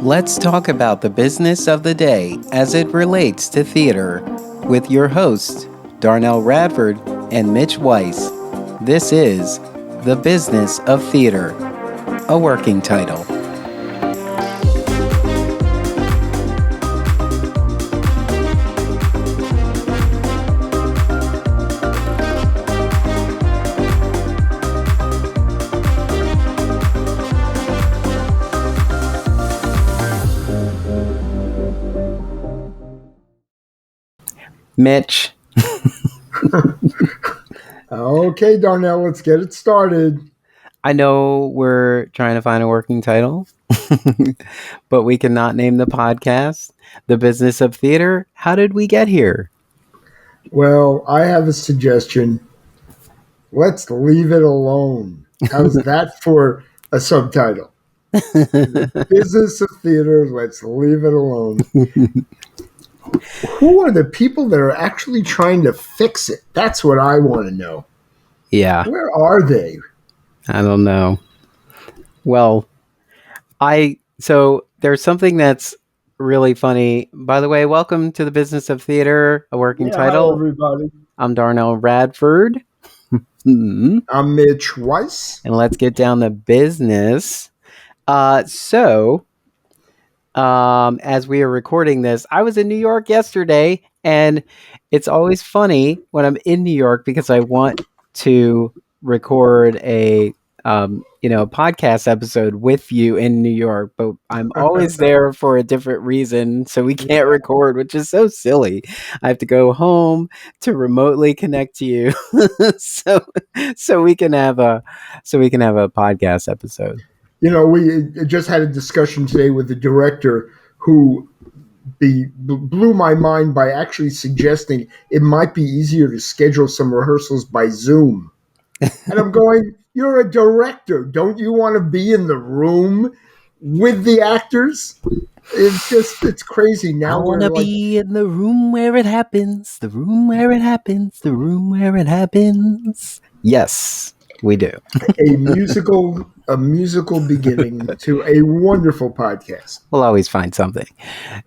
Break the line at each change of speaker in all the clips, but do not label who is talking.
Let's talk about the business of the day as it relates to theater with your hosts, Darnell Radford and Mitch Weiss. This is The Business of Theater, a working title. Mitch.
Okay, Darnell, let's get it started.
I know we're trying to find a working title, but we cannot name the podcast The Business of Theater. How did we get here?
Well, I have a suggestion. Let's leave it alone. How's that for a subtitle? The Business of Theater, let's leave it alone. Who are the people that are actually trying to fix it? That's what I want to know.
Yeah.
Where are they?
I don't know. Well, so there's something that's really funny. By the way, welcome to The Business of Theater, a working title.
Hi, everybody.
I'm Darnell Radford.
I'm Mitch Weiss.
And let's get down to business. As we are recording this, I was in New York yesterday, and it's always funny when I'm in New York because I want to record a podcast episode with you in New York, but I'm always there for a different reason, so we can't record, which is so silly. I have to go home to remotely connect to you, so we can have a podcast episode.
You know, we just had a discussion today with the director who blew my mind by actually suggesting it might be easier to schedule some rehearsals by Zoom. And I'm going, you're a director. Don't you want to be in the room with the actors? It's crazy. Now
I want to be in the room where it happens, the room where it happens, the room where it happens. Yes, we do.
a musical beginning to a wonderful podcast.
We'll always find something.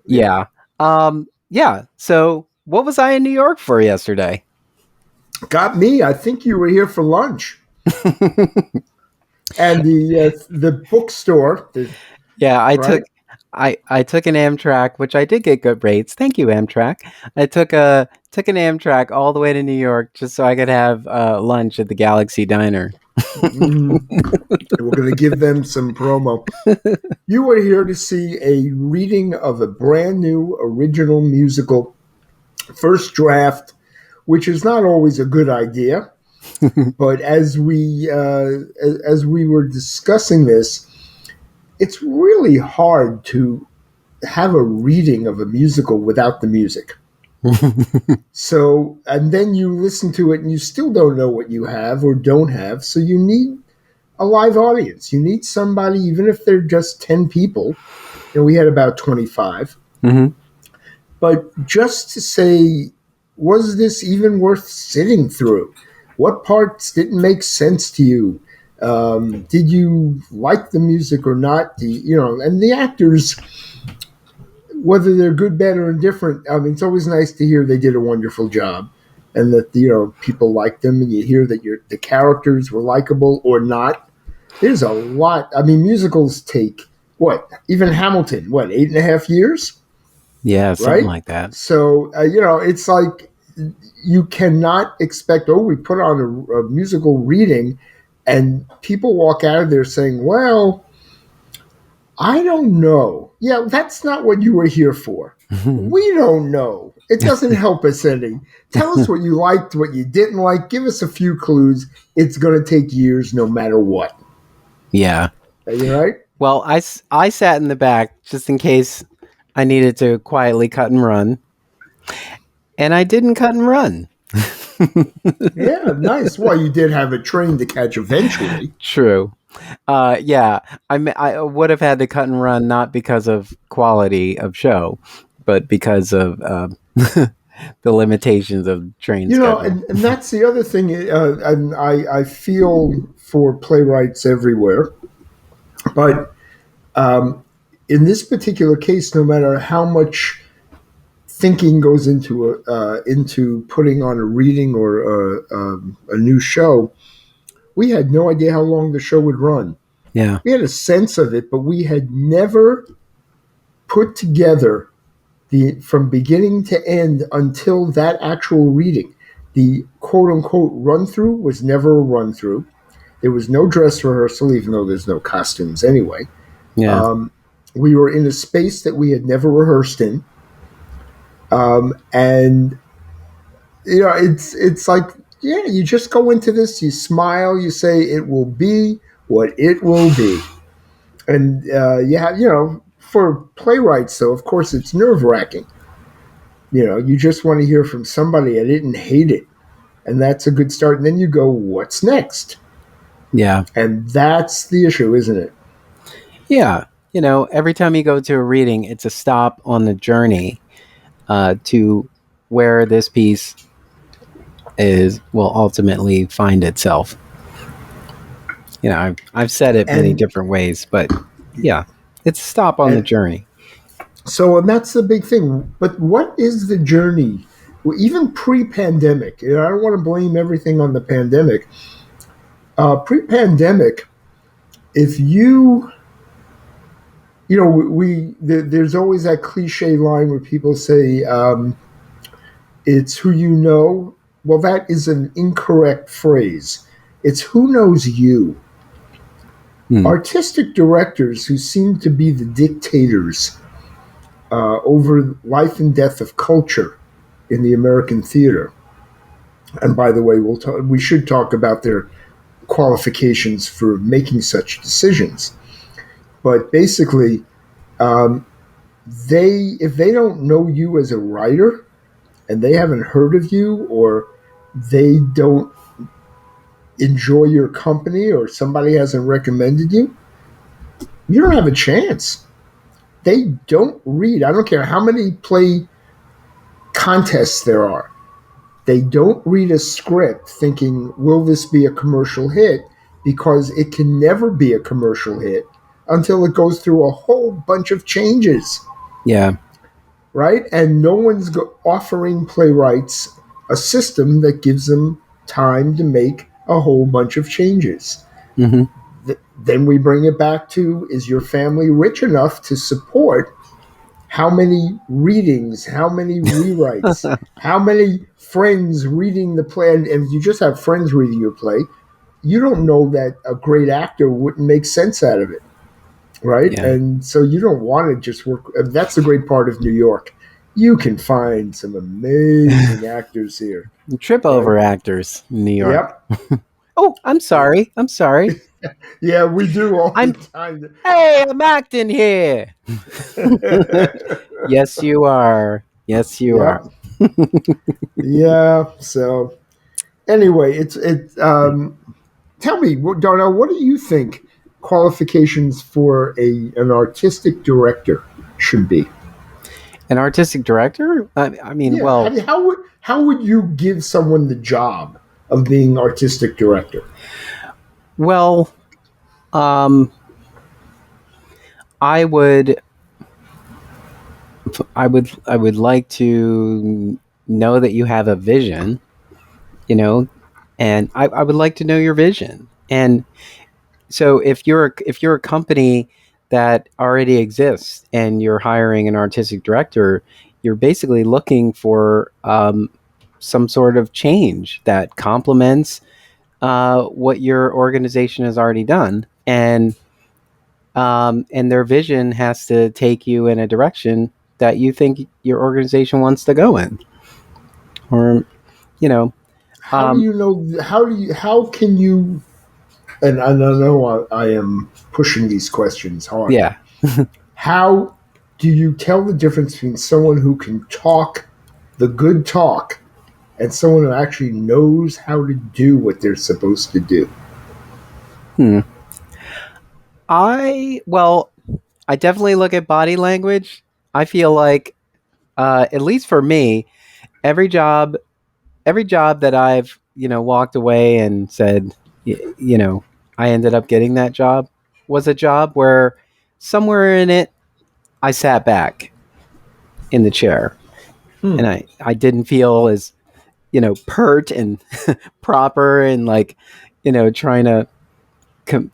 Yeah. So what was I in New York for yesterday?
Got me. I think you were here for lunch. And the bookstore.
I took an Amtrak, which I did get good rates. Thank you, Amtrak. I took an Amtrak all the way to New York just so I could have lunch at the Galaxy Diner.
We're going to give them some promo. You were here to see a reading of a brand new original musical, First Draft, which is not always a good idea. But as we were discussing this, it's really hard to have a reading of a musical without the music. So, and then you listen to it and you still don't know what you have or don't have. So you need a live audience. You need somebody, even if they're just 10 people. We had about 25.
Mm-hmm.
But just to say, was this even worth sitting through? What parts didn't make sense to you? Did you like the music or not? And the actors, whether they're good, bad, or indifferent, I mean, it's always nice to hear they did a wonderful job and that, people liked them, and you hear that the characters were likable or not. There's a lot. I mean, musicals take, even Hamilton, 8.5 years?
Yeah, something like that.
So, it's like you cannot expect, we put on a musical reading and people walk out of there saying, well, I don't know. Yeah, that's not what you were here for. We don't know. It doesn't help us any. Tell us what you liked, what you didn't like. Give us a few clues. It's going to take years no matter what.
Yeah.
Are you right?
Well, I sat in the back just in case I needed to quietly cut and run. And I didn't cut and run.
Yeah, nice. Well, you did have a train to catch eventually.
True. I would have had to cut and run not because of quality of show, but because of the limitations of train schedule.
And that's the other thing. And I feel for playwrights everywhere, but in this particular case, no matter how much thinking goes into putting on a reading or a new show, we had no idea how long the show would run.
Yeah.
We had a sense of it, but we had never put together the from beginning to end until that actual reading. The quote unquote run through was never a run through. There was no dress rehearsal, even though there's no costumes anyway.
Yeah.
We were in a space that we had never rehearsed in. And it's like, yeah, you just go into this, you smile, you say it will be what it will be. And for playwrights, though, of course, it's nerve wracking. You just want to hear from somebody, I didn't hate it. And that's a good start. And then you go, what's next?
Yeah.
And that's the issue, isn't it?
Yeah. Every time you go to a reading, it's a stop on the journey to where this piece will ultimately find itself. I've said it many different ways, but yeah, it's a stop on the journey.
So, and that's the big thing. But what is the journey? Well, even pre-pandemic, I don't want to blame everything on the pandemic. Pre-pandemic, if there's always that cliche line where people say, it's who you know. Well, that is an incorrect phrase. It's who knows you. Artistic directors who seem to be the dictators over life and death of culture in the American theater. And by the way, we should talk about their qualifications for making such decisions. But basically, if they don't know you as a writer and they haven't heard of you, or they don't enjoy your company, or somebody hasn't recommended you, you don't have a chance. They don't read. I don't care how many play contests there are. They don't read a script thinking, will this be a commercial hit? Because it can never be a commercial hit until it goes through a whole bunch of changes.
Yeah.
Right? And no one's offering playwrights a system that gives them time to make a whole bunch of changes.
Mm-hmm.
Then we bring it back to, is your family rich enough to support how many readings, how many rewrites, how many friends reading the play? And if you just have friends reading your play, you don't know that a great actor wouldn't make sense out of it. Right?
Yeah.
And so you don't want to just work. That's the great part of New York. You can find some amazing actors here.
Trip over actors in New York.
Yep.
Oh, I'm sorry. I'm sorry.
Yeah, we do all the time.
Hey, I'm acting here. Yes, you are. Yes, you are.
Yeah. So anyway, tell me, Darnell, what do you think qualifications for an artistic director should be?
An artistic director? I mean,
Yeah.
well,
how would you give someone the job of being artistic director?
Well, I would like to know that you have a vision, and I would like to know your vision. And so if you're a company that already exists and you're hiring an artistic director, you're basically looking for some sort of change that complements what your organization has already done, and their vision has to take you in a direction that you think your organization wants to go in, or
How do you know? How can you? And I know I am pushing these questions hard.
yeah.
How do you tell the difference between someone who can talk the good talk and someone who actually knows how to do what they're supposed to do?
I definitely look at body language. I feel like, at least for me, every job that I've walked away and said, I ended up getting that job, was a job where somewhere in it I sat back in the chair, and
Hmm.
I didn't feel as, pert and proper and like, trying to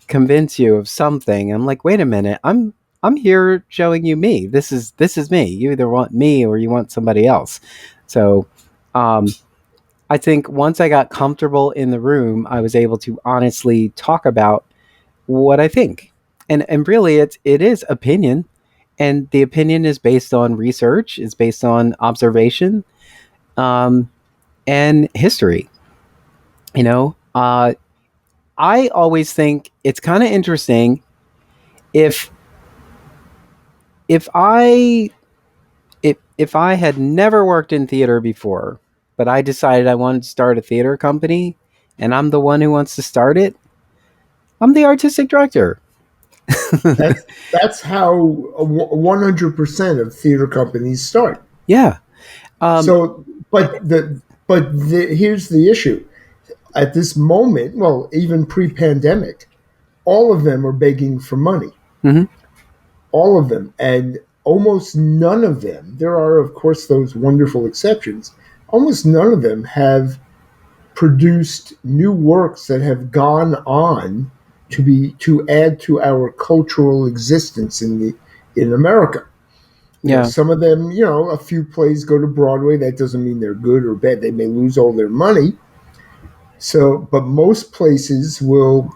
convince you of something. I'm like, wait a minute, I'm here showing you me. This is me. You either want me or you want somebody else. So, um, I think once I got comfortable in the room, I was able to honestly talk about what I think. And really it is opinion, and the opinion is based on research, it's based on observation, um, and history. I always think it's kind of interesting if if I if I had never worked in theater before, but I decided I wanted to start a theater company, and I'm the one who wants to start it. I'm the artistic director.
That's how 100% of theater companies start.
Yeah. Um,
So, but here's the issue. At this moment, well, even pre-pandemic, all of them are begging for money.
mhm.
All of them, and almost none of them. There are, of course, those wonderful exceptions. Almost none of them have produced new works that have gone on to add to our cultural existence in America.
Yeah.
Some of them, a few plays go to Broadway. That doesn't mean they're good or bad. They may lose all their money. So, but most places will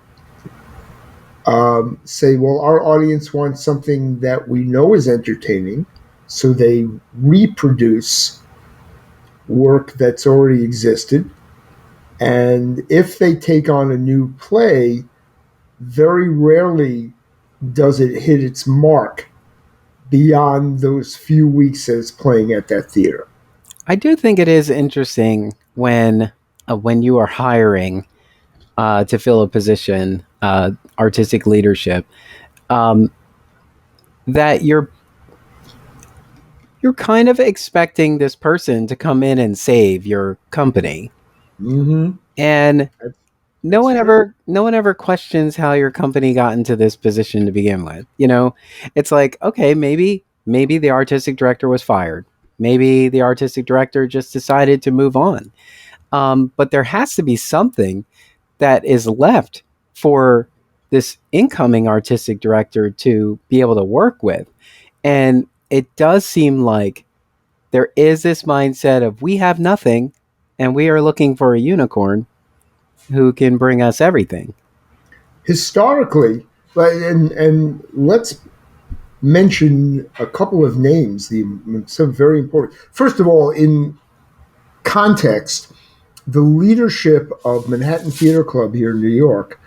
say, well, our audience wants something that we know is entertaining. So they reproduce work that's already existed. And if they take on a new play, very rarely does it hit its mark beyond those few weeks that it's playing at that theater.
I do think it is interesting when you are hiring to fill a position, artistic leadership, um, that you're kind of expecting this person to come in and save your company,
Mm-hmm.
and
That's,
no
that's
one
true.
ever no one ever questions how your company got into this position to begin with. It's like, okay, maybe the artistic director was fired, maybe the artistic director just decided to move on, but there has to be something that is left for this incoming artistic director to be able to work with. And it does seem like there is this mindset of we have nothing and we are looking for a unicorn who can bring us everything.
Historically, and let's mention a couple of names, some very important. First of all, in context, the leadership of Manhattan Theater Club here in New York,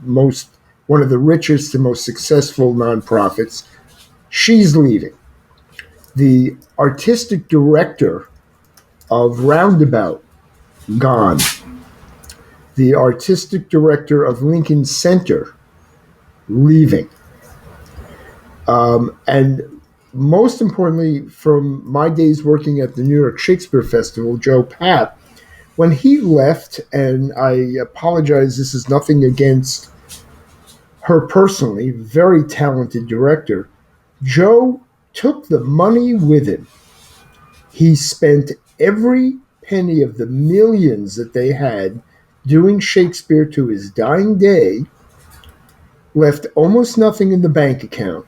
most one of the richest and most successful nonprofits, she's leaving. The artistic director of Roundabout, gone. The artistic director of Lincoln Center, leaving. And most importantly, from my days working at the New York Shakespeare Festival, Joe Papp, when he left, and I apologize, this is nothing against her personally, very talented director, Joe took the money with him. He spent every penny of the millions that they had doing Shakespeare to his dying day, left almost nothing in the bank account,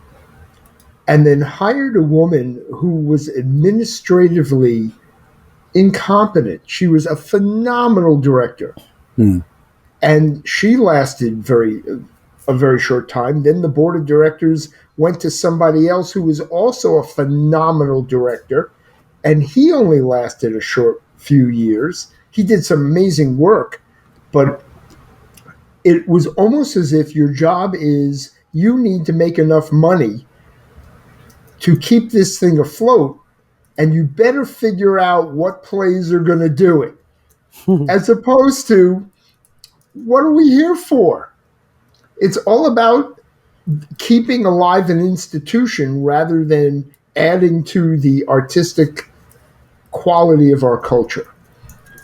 and then hired a woman who was administratively incompetent. She was a phenomenal director,
Hmm.
and she lasted a very short time. Then the board of directors went to somebody else who was also a phenomenal director, and he only lasted a short few years. He did some amazing work, but it was almost as if your job is you need to make enough money to keep this thing afloat, and you better figure out what plays are going to do it, as opposed to what are we here for? It's all about keeping alive an institution rather than adding to the artistic quality of our culture.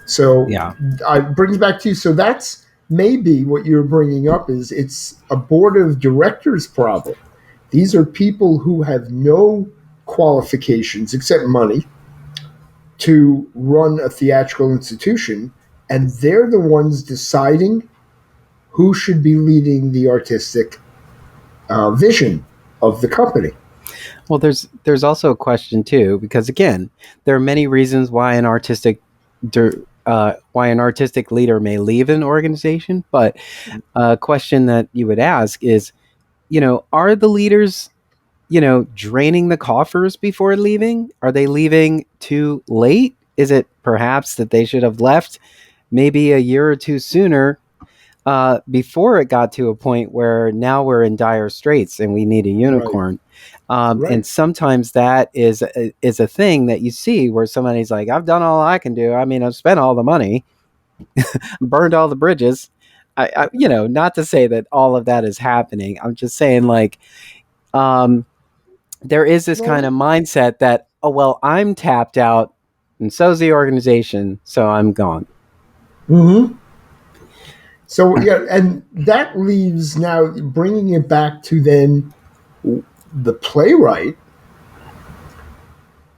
So
Yeah.
it brings back to you. So that's maybe what you're bringing up is it's a board of directors problem. These are people who have no qualifications except money to run a theatrical institution, and they're the ones deciding who should be leading the artistic vision of the company.
Well, there's also a question too, because again, there are many reasons why why an artistic leader may leave an organization. But a question that you would ask is, are the leaders, draining the coffers before leaving? Are they leaving too late? Is it perhaps that they should have left maybe a year or two sooner, before it got to a point where now we're in dire straits and we need a
Right,
unicorn? And
right.
sometimes that is a thing that you see where somebody's like, I've done all I can do. I mean, I've spent all the money, burned all the bridges. Not to say that all of that is happening. I'm just saying, like, um, there is this kind
Well,
of mindset that, oh, well, I'm tapped out and so's the organization, so I'm gone.
mm-hmm. So yeah, and that leaves now bringing it back to then the playwright.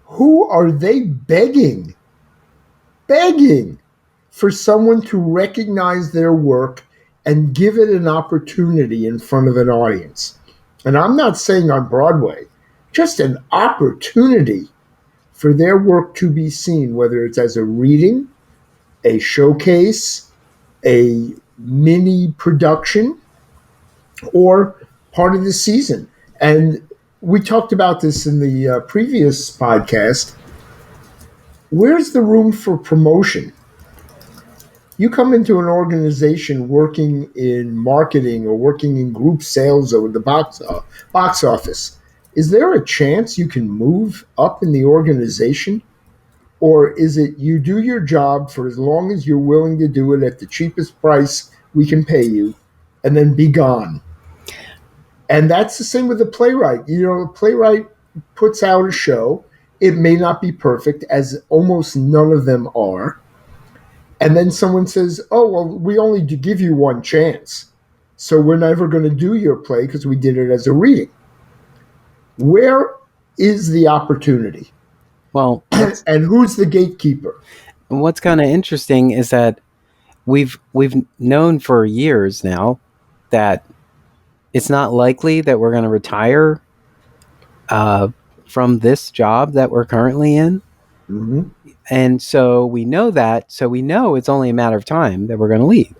Who are they begging for someone to recognize their work and give it an opportunity in front of an audience? And I'm not saying on Broadway, just an opportunity for their work to be seen, whether it's as a reading, a showcase, a mini production, or part of the season. And we talked about this in the previous podcast. Where's the room for promotion? You come into an organization working in marketing or working in group sales or the box office. Is there a chance you can move up in the organization? Or is it you do your job for as long as you're willing to do it at the cheapest price we can pay you and then be gone? And that's the same with the playwright. A playwright puts out a show. It may not be perfect, as almost none of them are. And then someone says, oh, well, we only give you one chance. So we're never going to do your play because we did it as a reading. Where is the opportunity?
Well,
And who's the gatekeeper?
what's kind of interesting is that we've known for years now that it's not likely that we're going to retire, from this job that we're currently in.
Mm-hmm.
And so we know that. So we know it's only a matter of time that we're going to leave.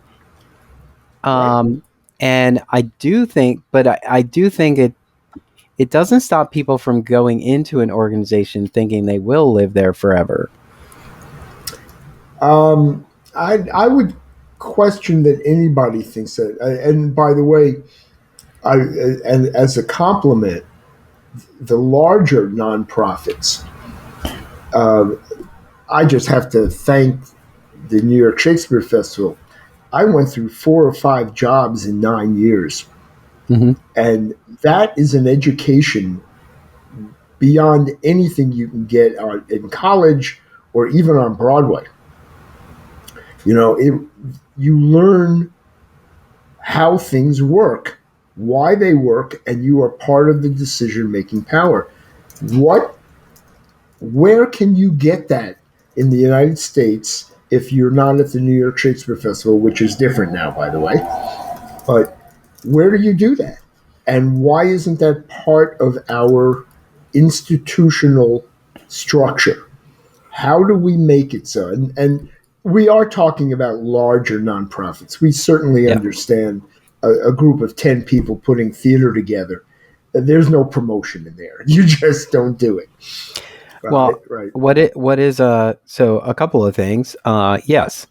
Right.
And I do think, but I do think it doesn't stop people from going into an organization thinking they will live there forever.
I would question that anybody thinks that. And by the way, and as a compliment, the larger nonprofits, uh, I just have to thank the New York Shakespeare Festival. I went through 4 or 5 jobs in 9 years.
Mm-hmm.
And that is an education beyond anything you can get in college or even on Broadway. You learn how things work, why they work, and you are part of the decision-making power. Where can you get that in the United States if you're not at the New York Shakespeare Festival, which is different now, by the way? But where do you do that? And why isn't that part of our institutional structure? How do we make it so? And we are talking about larger nonprofits. We certainly
Yeah.
understand a group of 10 people putting theater together. There's no promotion in there. You just don't do it.
Well,
Right.
what is so a couple of things. Yes,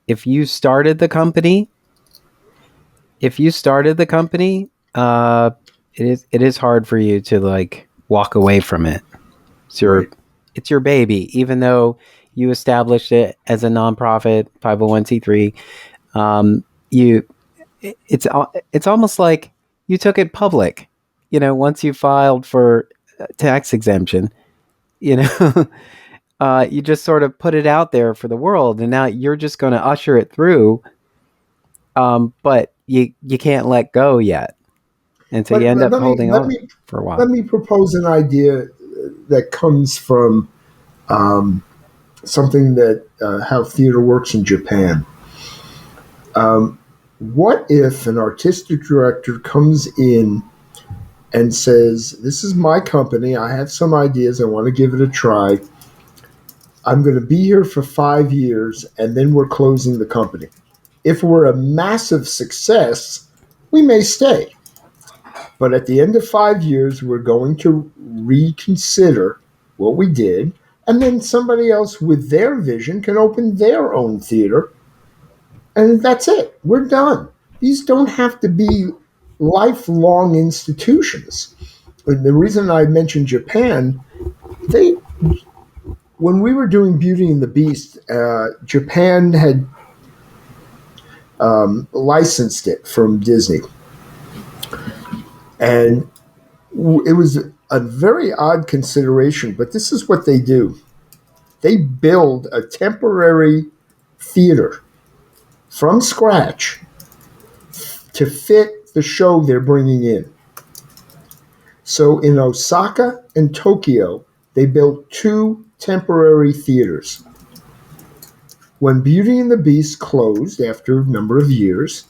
if you started the company, uh, it is hard for you to like walk away from it. It's your
Right.
it's your baby, even though you established it as a nonprofit 501c3. You it's almost like you took it public. Once you filed for tax exemption, you know, you just sort of put it out there for the world, and now you're just going to usher it through. But you can't let go yet. And so you
But
end up
let me
holding
let
on
me
for a while.
let me propose an idea that comes from something that how theater works in Japan. What if an artistic director comes in and says, "This is my company. I have some ideas. I want to give it a try. I'm going to be here for 5 years, and then we're closing the company. If we're a massive success, we may stay. But at the end of 5 years, we're going to reconsider what we did, and then somebody else with their vision can open their own theater, and that's it. We're done. These don't have to be lifelong institutions." And the reason I mentioned Japan, they when we were doing Beauty and the Beast, Japan had licensed it from Disney, and it was a very odd consideration. But this is what they do: they build a temporary theater from scratch to fit the show they're bringing in. So in Osaka and Tokyo, they built two temporary theaters. When Beauty and the Beast closed after a number of years,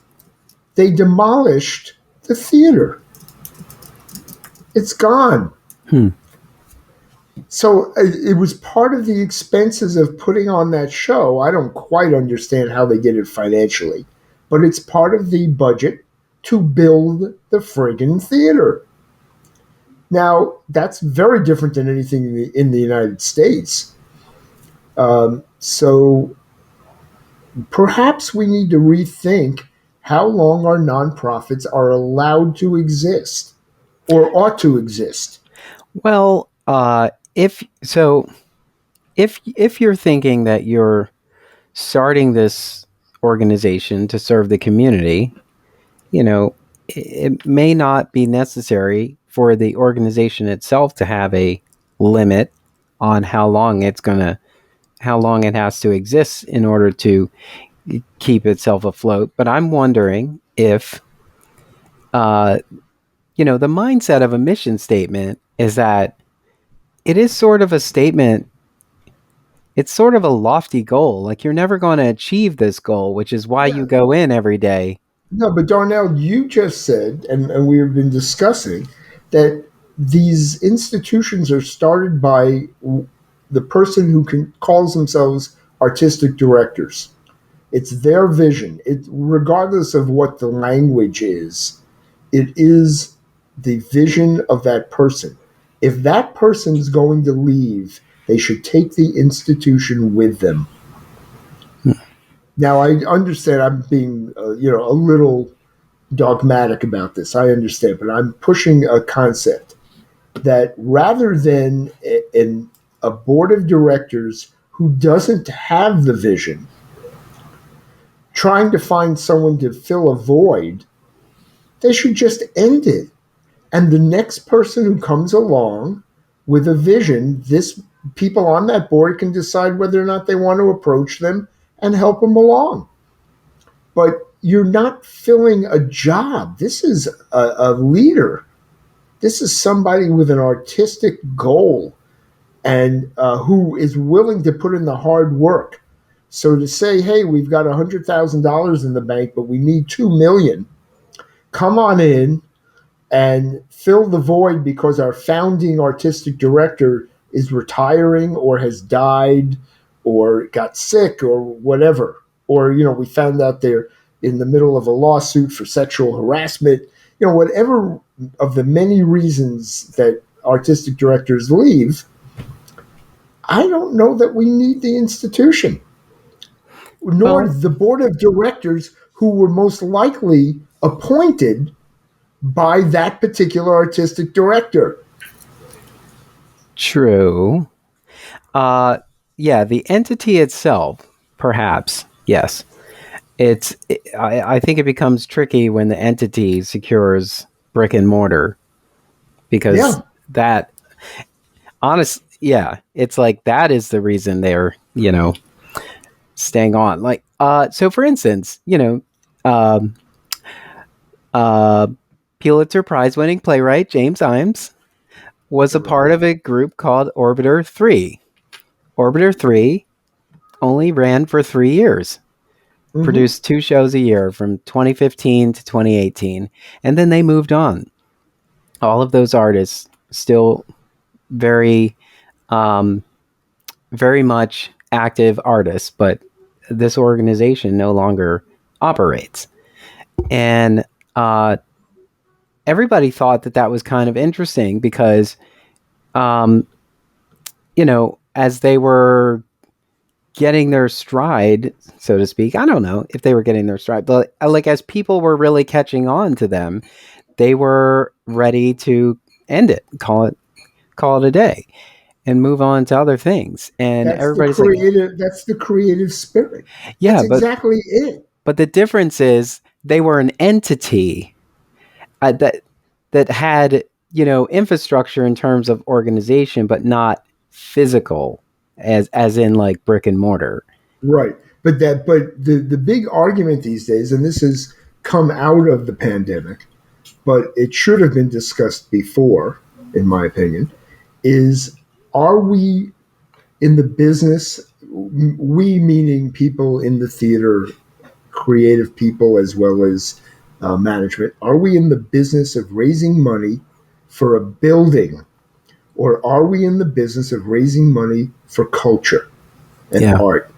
they demolished the theater. It's gone.
Hmm.
So it was part of the expenses of putting on that show. I don't quite understand how they did it financially, but it's part of the budget to build the friggin' theater. Now, that's very different than anything in the United States. So perhaps we need to rethink how long our nonprofits are allowed to exist or ought to exist.
Well, if so, if you're thinking that you're starting this organization to serve the community, you know, it may not be necessary for the organization itself to have a limit on how long it has to exist in order to keep itself afloat. But I'm wondering if, uh, the mindset of a mission statement is that it is sort of a statement. It's sort of a lofty goal. Like you're never going to achieve this goal, which is why
Yeah.
you go in every day.
No, but Darnell, you just said, and we have been discussing, that these institutions are started by the person who calls themselves artistic directors. It's their vision. Regardless of what the language is, it is the vision of that person. If that person's going to leave, they should take the institution with them. Now, I understand I'm being, a little dogmatic about this. I understand, but I'm pushing a concept that rather than a board of directors who doesn't have the vision, trying to find someone to fill a void, they should just end it. And the next person who comes along with a vision, this people on that board can decide whether or not they want to approach them and help them along. But you're not filling a job. This is a leader. This is somebody with an artistic goal and who is willing to put in the hard work. So to say, hey, we've got $100,000 in the bank, but we need 2 million. Come on in and fill the void because our founding artistic director is retiring or has died or got sick or whatever. Or, we found out they're in the middle of a lawsuit for sexual harassment. Whatever of the many reasons that artistic directors leave, I don't know that we need the institution, nor
Well,
the board of directors who were most likely appointed by that particular artistic director.
true. Uh, yeah, the entity itself, perhaps, yes. I think it becomes tricky when the entity secures brick and mortar because
Yeah.
that, honest, yeah, it's like that is the reason they're, staying on. So for instance, um, uh, Pulitzer Prize-winning playwright James Imes was a part of a group called Orbiter 3. Orbiter 3 only ran for 3 years.
Mm-hmm.
Produced 2 shows a year from 2015 to 2018, and then they moved on. All of those artists still very very much active artists, but this organization no longer operates. And everybody thought that that was kind of interesting because, as they were getting their stride, so to speak, I don't know if they were getting their stride, but like as people were really catching on to them, they were ready to end it, call it a day, and move on to other things. And everybody's like,
That's the creative spirit. That's
yeah,
exactly it.
but the difference is they were an entity that had infrastructure in terms of organization, but not physical, as in like brick and mortar.
Right. But the big argument these days, and this has come out of the pandemic, but it should have been discussed before, in my opinion, is, are we in the business, we meaning people in the theater, creative people as well as management, are we in the business of raising money for a building, or are we in the business of raising money for culture and
Yeah.
art?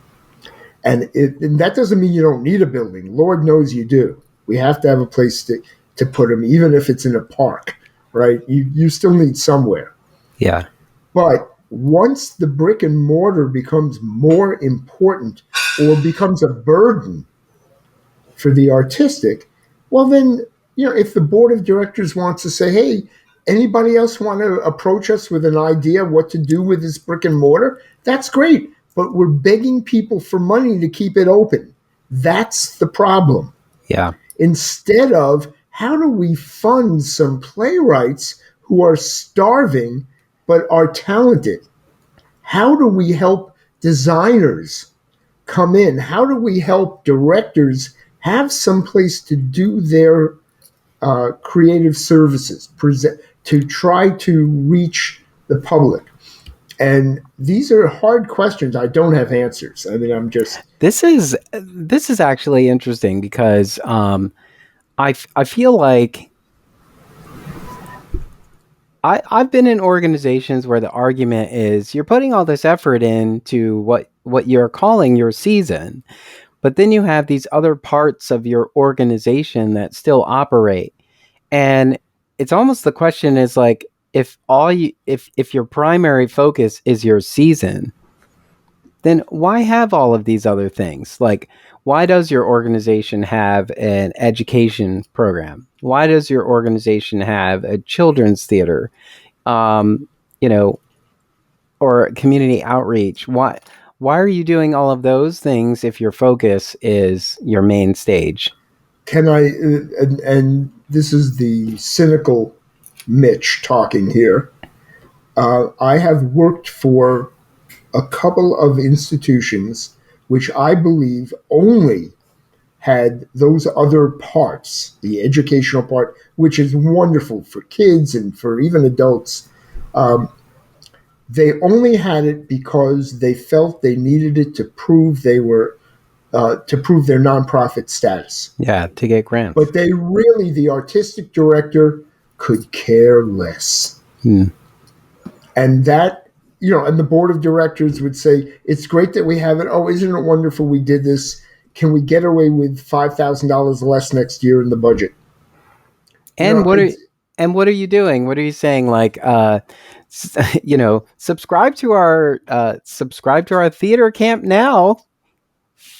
And that doesn't mean you don't need a building. Lord knows you do. We have to have a place to put them, even if it's in a park, right? You still need somewhere.
Yeah.
But once the brick and mortar becomes more important or becomes a burden for the artistic, well, then, if the board of directors wants to say, hey, anybody else want to approach us with an idea of what to do with this brick and mortar? That's great. But we're begging people for money to keep it open. That's the problem.
Yeah.
Instead of, how do we fund some playwrights who are starving but are talented? How do we help designers come in? How do we help directors have some place to do their creative services, to try to reach the public? And these are hard questions. I don't have answers. I mean, I'm just.
This is actually interesting because I feel like I've been in organizations where the argument is you're putting all this effort into what you're calling your season, but then you have these other parts of your organization that still operate. And it's almost, the question is like, if your primary focus is your season, then why have all of these other things? Like, why does your organization have an education program? Why does your organization have a children's theater? Um, you know, or community outreach? Why are you doing all of those things if your focus is your main stage?
Can I, and this is the cynical Mitch talking here. I have worked for a couple of institutions which I believe only had those other parts, the educational part, which is wonderful for kids and for even adults. They only had it because they felt they needed it to prove they were to prove their nonprofit status.
Yeah, to get grants.
But they really, the artistic director could care less. And that, and the board of directors would say, it's great that we have it. Oh, isn't it wonderful we did this? Can we get away with $5,000 less next year in the budget?
And what are you doing? What are you saying? Like, subscribe to our theater camp now.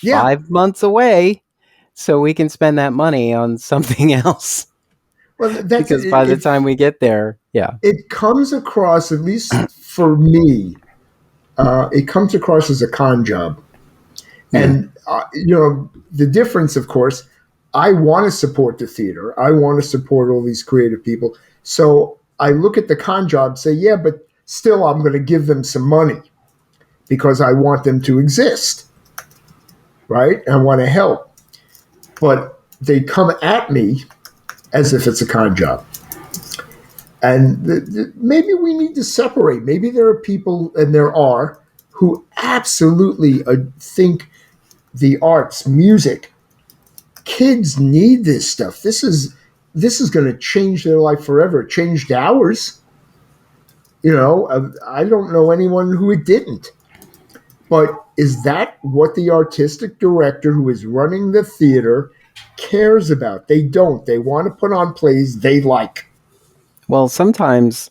Yeah.
5 months away, so we can spend that money on something else.
Well, that's
because by the time we get there, yeah,
it comes across, at least for me, it comes across as a con job. And the difference, of course, I want to support the theater. I want to support all these creative people. So I look at the con job, say, yeah, but still, I'm going to give them some money because I want them to exist. Right? I want to help. But they come at me as if it's a con job. And maybe we need to separate. Maybe there are people, and there are, who absolutely think the arts, music, kids need this stuff. This is going to change their life forever. It changed ours. I don't know anyone who it didn't. But is that what the artistic director who is running the theater cares about? They don't. They want to put on plays they like.
Well, sometimes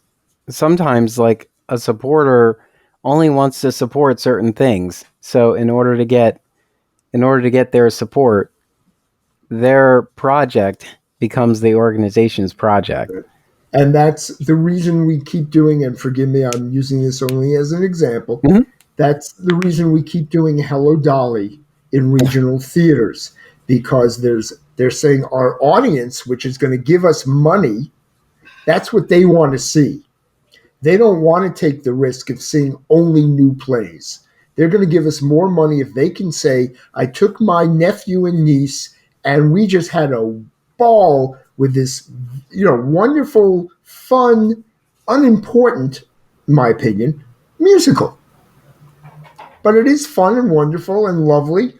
like a supporter only wants to support certain things. So in order to get their support, their project becomes the organization's project.
And that's the reason we keep doing, and forgive me, I'm using this only as an example. Mm-hmm. That's the reason we keep doing Hello Dolly in regional theaters, because they're saying our audience, which is going to give us money, that's what they want to see. They don't want to take the risk of seeing only new plays. They're going to give us more money if they can say, I took my nephew and niece and we just had a ball with this, wonderful, fun, unimportant, in my opinion, musical. But it is fun and wonderful and lovely,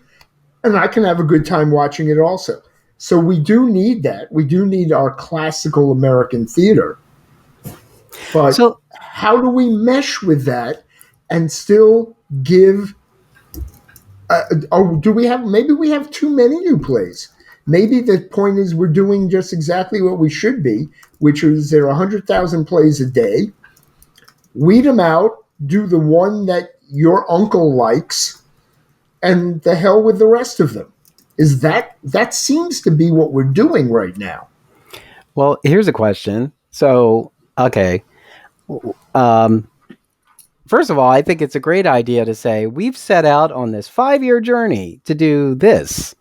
and I can have a good time watching it also. So we do need that. We do need our classical American theater. But how do we mesh with that and still give? Maybe we have too many new plays. Maybe the point is we're doing just exactly what we should be, which is there are 100,000 plays a day. Weed them out, do the one that your uncle likes, and the hell with the rest of them. That seems to be what we're doing right now.
Well, here's a question. So, okay. First of all, I think it's a great idea to say we've set out on this 5-year journey to do this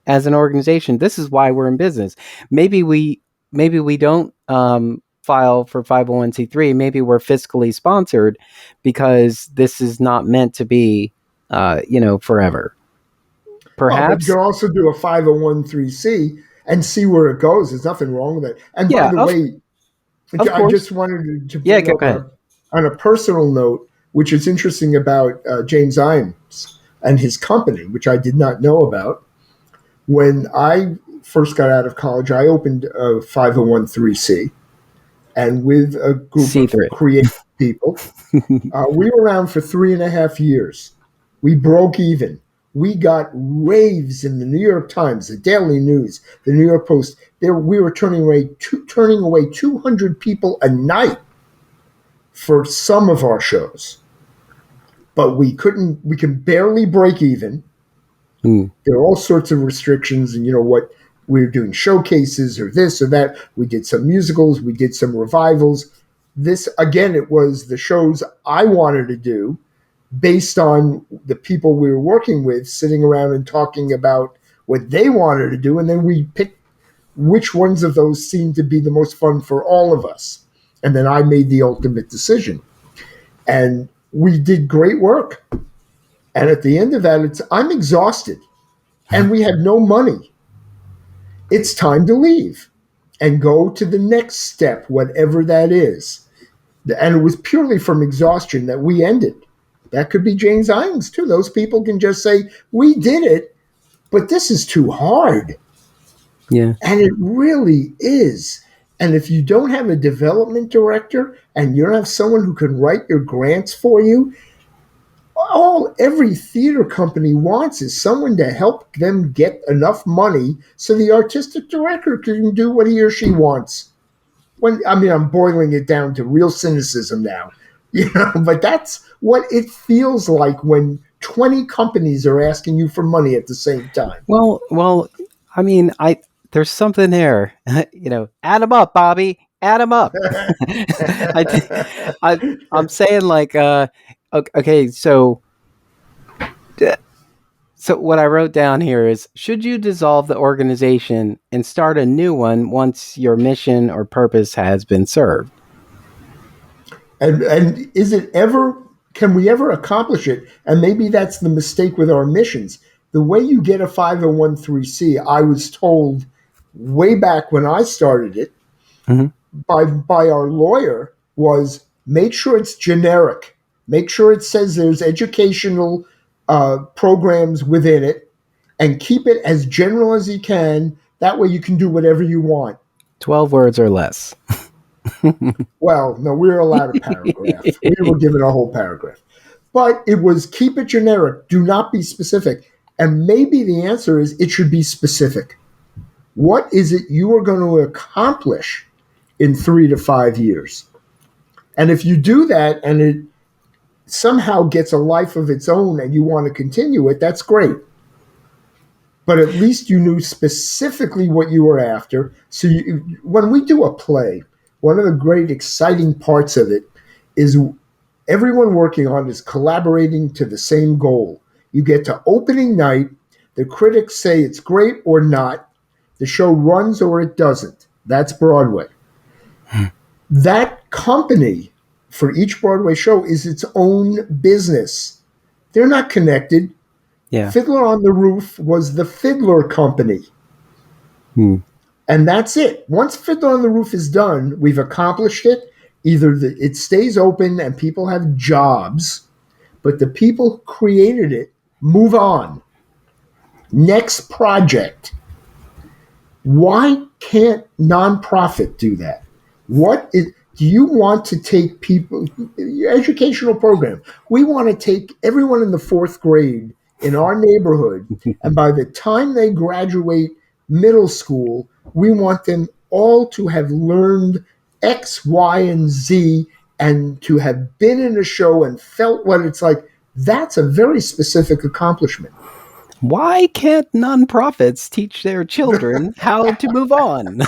as an organization. This is why we're in business. Maybe we don't file for 501c3. Maybe we're fiscally sponsored because this is not meant to be, forever. Perhaps.
But you can also do a 501c and see where it goes. There's nothing wrong with it. And by the way, I just wanted to bring up on a personal note, which is interesting about James Iams and his company, which I did not know about. When I first got out of college, I opened a 501c, and with a group of creative people, we were around for 3.5 years. We broke even. We got raves in the New York Times, the Daily News, the New York Post. We were turning away 200 people a night for some of our shows. But we can barely break even. There are all sorts of restrictions, and what we were doing, showcases or this or that. We did some musicals, we did some revivals. This, again, it was the shows I wanted to do based on the people we were working with, sitting around and talking about what they wanted to do, and then we picked which ones of those seemed to be the most fun for all of us. And then I made the ultimate decision. And we did great work. And at the end of that, I'm exhausted, and we had no money. It's time to leave and go to the next step, whatever that is. And it was purely from exhaustion that we ended. That could be James Iams, too. Those people can just say, we did it, but this is too hard.
Yeah.
And it really is. And if you don't have a development director and you don't have someone who can write your grants for you, every theater company wants is someone to help them get enough money so the artistic director can do what he or she wants. I'm boiling it down to real cynicism now, but that's what it feels like when 20 companies are asking you for money at the same time.
Well, there's something there, add them up, Bobby, add them up. I'm saying okay, so what I wrote down here is, should you dissolve the organization and start a new one once your mission or purpose has been served?
And is it ever, can we ever accomplish it? And maybe that's the mistake with our missions. The way you get a 501c, I was told way back when I started it,
Mhm.
by our lawyer, was make sure it's generic. Make sure it says there's educational programs within it, and keep it as general as you can. That way you can do whatever you want.
12 words or less.
Well, no, we were allowed a paragraph. We were given a whole paragraph. But it was keep it generic. Do not be specific. And maybe the answer is it should be specific. What is it you are going to accomplish in 3 to 5 years? And if you do that and it somehow gets a life of its own and you want to continue it, that's great. But at least you knew specifically what you were after. So when we do a play, one of the great exciting parts of it is everyone working on it is collaborating to the same goal. You get to opening night, the critics say it's great or not, the show runs or it doesn't. That's Broadway. That company for each Broadway show is its own business. They're not connected.
Yeah.
Fiddler on the Roof was the Fiddler Company. And that's it. Once Fiddler on the Roof is done, we've accomplished it. Either it stays open and people have jobs, but the people who created it move on. Next project. Why can't nonprofit do that? Do you want to take people, your educational program? We want to take everyone in the 4th grade in our neighborhood, and by the time they graduate middle school, we want them all to have learned X, Y, and Z, and to have been in a show and felt what it's like. That's a very specific accomplishment.
Why can't nonprofits teach their children how to move on?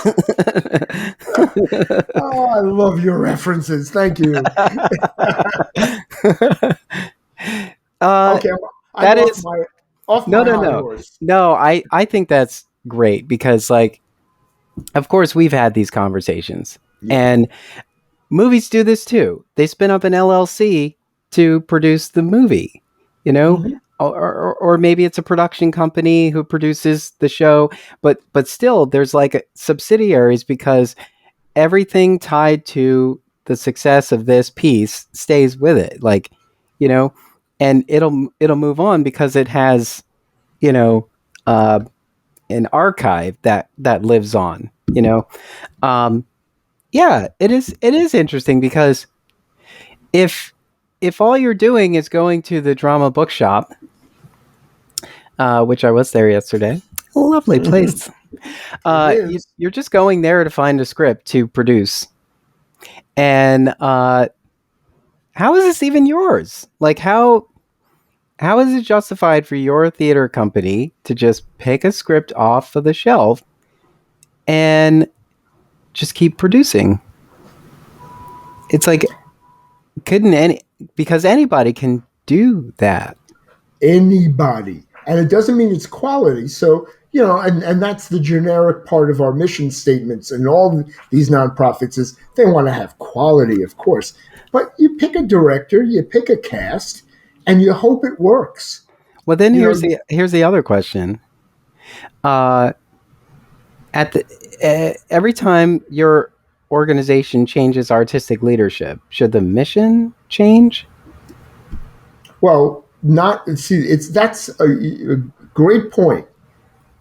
Oh, I love your references. Thank you. Okay, I'm
that is
off
no,
my
no,
high
no,
horse.
no. I think that's great because, like, of course, we've had these conversations,
Yeah.
and movies do this too. They spin up an LLC to produce the movie, you know,
Mm-hmm.
or maybe it's a production company who produces the show, but still, there's like subsidiaries because everything tied to the success of this piece stays with it, like, you know, and it'll move on because it has, you know, uh, an archive that lives on, you know. Um, yeah, it is interesting because if all you're doing is going to the drama bookshop, which I was there yesterday, a lovely place.
It is.
You're just going there to find a script to produce, and how is this even yours? Like, how is it justified for your theater company to just pick a script off of the shelf and just keep producing? It's like, couldn't any, because anybody can do that.
Anybody. And it doesn't mean it's quality. So, and that's the generic part of our mission statements and all these nonprofits is they want to have quality, of course. But you pick a director, you pick a cast, and you hope it works.
Well, then here's the other question. At the every time your organization changes artistic leadership, should the mission change?
Well, that's a great point.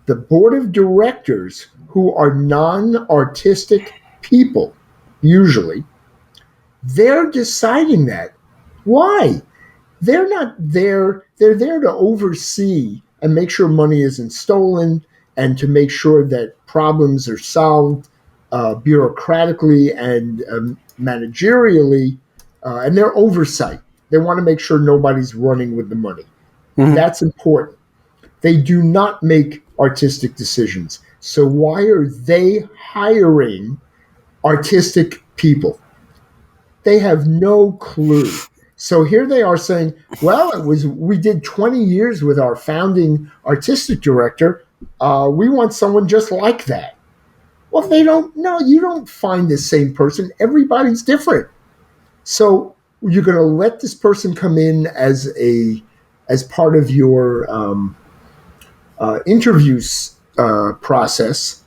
The board of directors, who are non-artistic people, usually, they're deciding that. Why? They're not there. They're there to oversee and make sure money isn't stolen and to make sure that problems are solved bureaucratically and managerially, and their oversight. They want to make sure nobody's running with the money. Mm-hmm. That's important. They do not make artistic decisions. So why are they hiring artistic people? They have no clue. So here they are saying, well, we did 20 years with our founding artistic director. We want someone just like that. Well, you don't find the same person. Everybody's different. So you're going to let this person come in as part of your interviews process,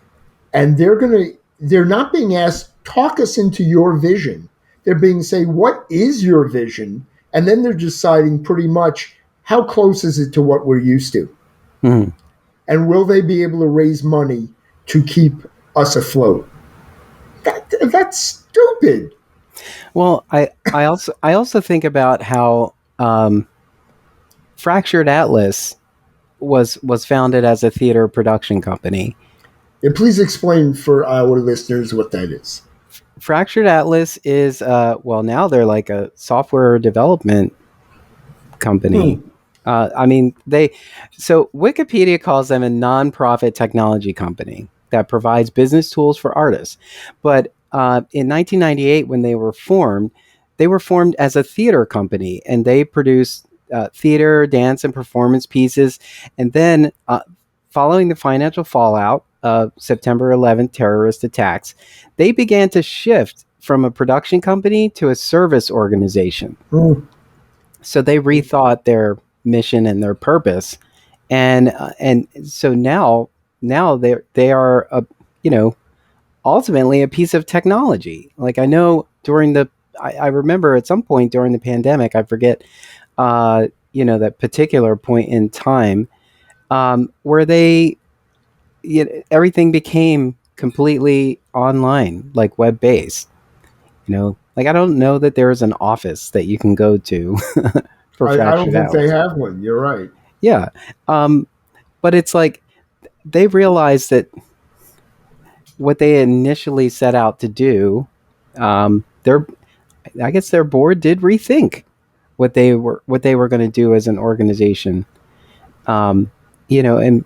and they're not being asked, talk us into your vision. They're being say, what is your vision? And then they're deciding pretty much how close is it to what we're used to?
Hmm.
And will they be able to raise money to keep us afloat? That's stupid.
Well, I also think about how Fractured Atlas was founded as a theater production company.
And please explain for our listeners what that is.
Fractured Atlas is well, now they're like a software development company.
Hmm.
I mean, so Wikipedia calls them a nonprofit technology company that provides business tools for artists. But in 1998, when they were formed as a theater company, and they produced theater, dance, and performance pieces. And then, following the financial fallout of September 11th terrorist attacks, they began to shift from a production company to a service organization.
Hmm.
So they rethought their mission and their purpose, and so now they are a, you know, ultimately a piece of technology. Like, I know I remember at some point during the pandemic, I forget that particular point in time, where everything became completely online, like web based. Like, I don't know that there is an office that you can go to for
I don't
Fractured
think they
Atlas.
have one. You're right.
Yeah. But it's like they realized that what they initially set out to do, their I guess their board did rethink what they were going to do as an organization. Um, and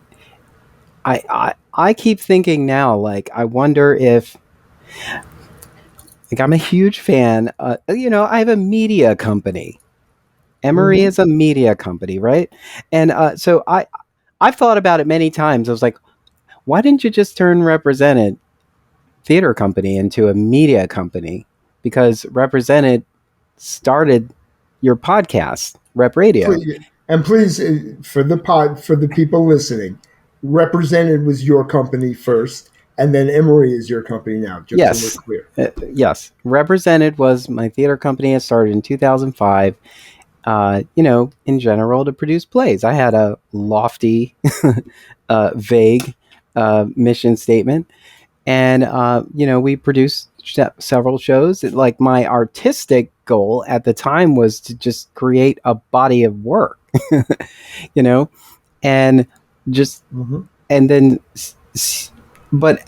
I keep thinking now, like, I wonder if, like, I'm a huge fan. I have a media company. Emory
Mm-hmm.
is a media company, right? And so I've thought about it many times. I was like, why didn't you just turn Represented Theater Company into a media company? Because Represented started your podcast, Rep Radio.
Please, for the people listening, Represented was your company first, and then Emory is your company now. Just so we're
Yes.
clear.
Yes. Represented was my theater company. I started in 2005, in general, to produce plays. I had a lofty, vague mission statement. And, we produced several shows. Like, my artistic goal at the time was to just create a body of work, you know, and just,
Mm-hmm.
and then, but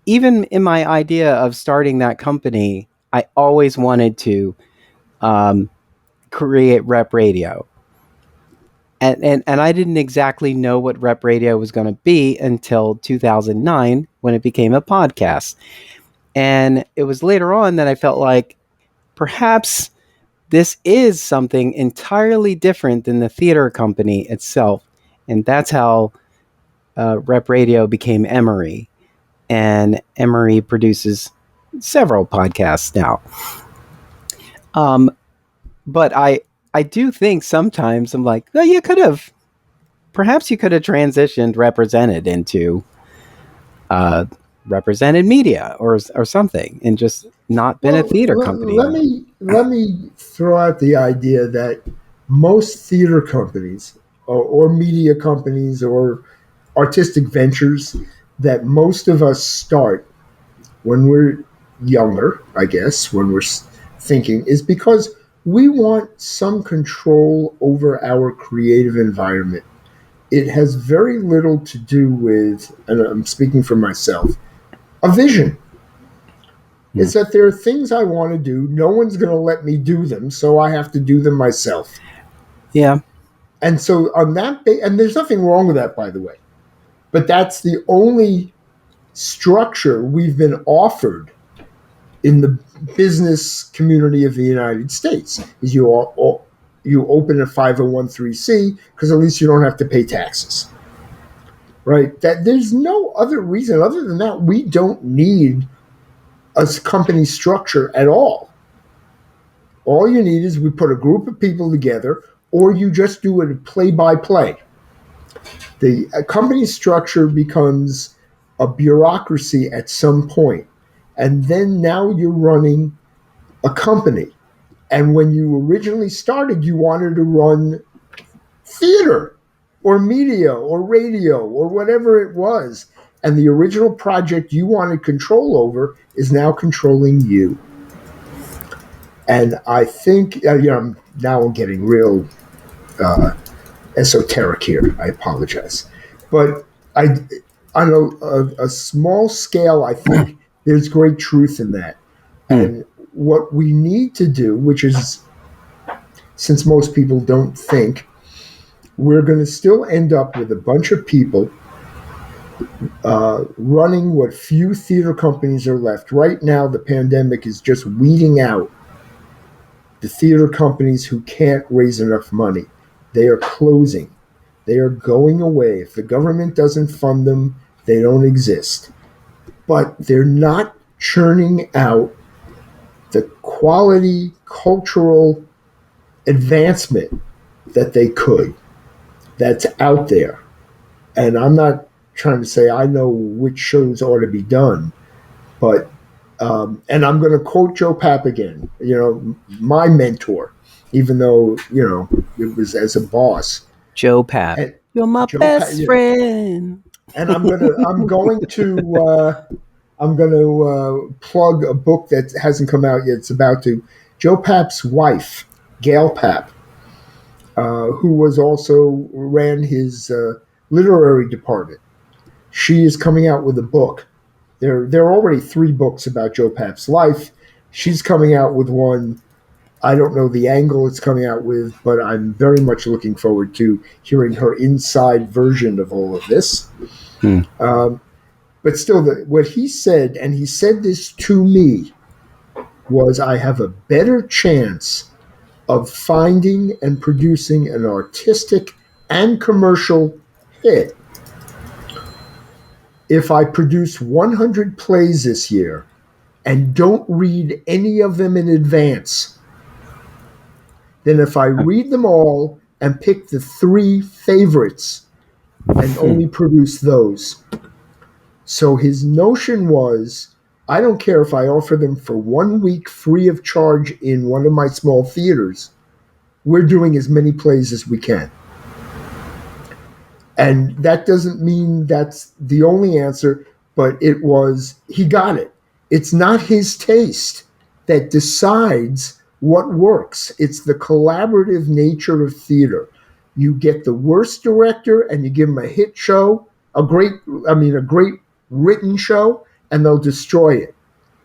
even in my idea of starting that company, I always wanted to um, create Rep Radio. And I didn't exactly know what Rep Radio was going to be until 2009, when it became a podcast. And it was later on that I felt like perhaps this is something entirely different than the theater company itself. And that's how Rep Radio became Emory. And Emory produces several podcasts now. Um, but I do think sometimes I'm like, oh, perhaps you could have transitioned Represented into uh, Represented Media, or something, and just not been a
Well,
theater company anymore.
let me throw out the idea that most theater companies or media companies or artistic ventures that most of us start when we're younger, I guess, when we're thinking, is because we want some control over our creative environment. It has very little to do with, and I'm speaking for myself, a vision.
Hmm.
It's that there are things I want to do. No one's going to let me do them, so I have to do them myself.
Yeah.
And so on that, and there's nothing wrong with that, by the way. But that's the only structure we've been offered in the business community of the United States. Is you open a 501(c) because at least you don't have to pay taxes, right? That there's no other reason other than that. We don't need a company structure at all. All you need is we put a group of people together, or you just do it play by play. The company structure becomes a bureaucracy at some point, and then now you're running a company. And when you originally started, you wanted to run theater or media or radio or whatever it was. And the original project you wanted control over is now controlling you. And I think, now I'm getting real esoteric here. I apologize. But on a small scale, I think there's great truth in that. And what we need to do, which is, since most people don't think, we're going to still end up with a bunch of people running what few theater companies are left. Right now, the pandemic is just weeding out the theater companies who can't raise enough money. They are closing. They are going away. If the government doesn't fund them, they don't exist. But they're not churning out the quality cultural advancement that they could, that's out there. And I'm not trying to say I know which shows ought to be done, but and I'm going to quote Joe Papp again, my mentor, even though, it was as a boss.
Joe Papp.
And
you're my
Joe
best friend.
And I'm going to plug a book that hasn't come out yet. It's about to. Joe Papp's wife, Gail Papp, who was also ran his literary department. She is coming out with a book. There are already 3 books about Joe Papp's life. She's coming out with one. I don't know the angle it's coming out with, but I'm very much looking forward to hearing her inside version of all of this. But still, what he said, and he said this to me, was I have a better chance of finding and producing an artistic and commercial hit if I produce 100 plays this year and don't read any of them in advance than if I read them all and pick the 3 favorites and only produce those. So his notion was, I don't care if I offer them for 1 week free of charge in one of my small theaters. We're doing as many plays as we can. And that doesn't mean that's the only answer, but he got it. It's not his taste that decides what works. It's the collaborative nature of theater. You get the worst director and you give him a hit show, a great written show, and they'll destroy it.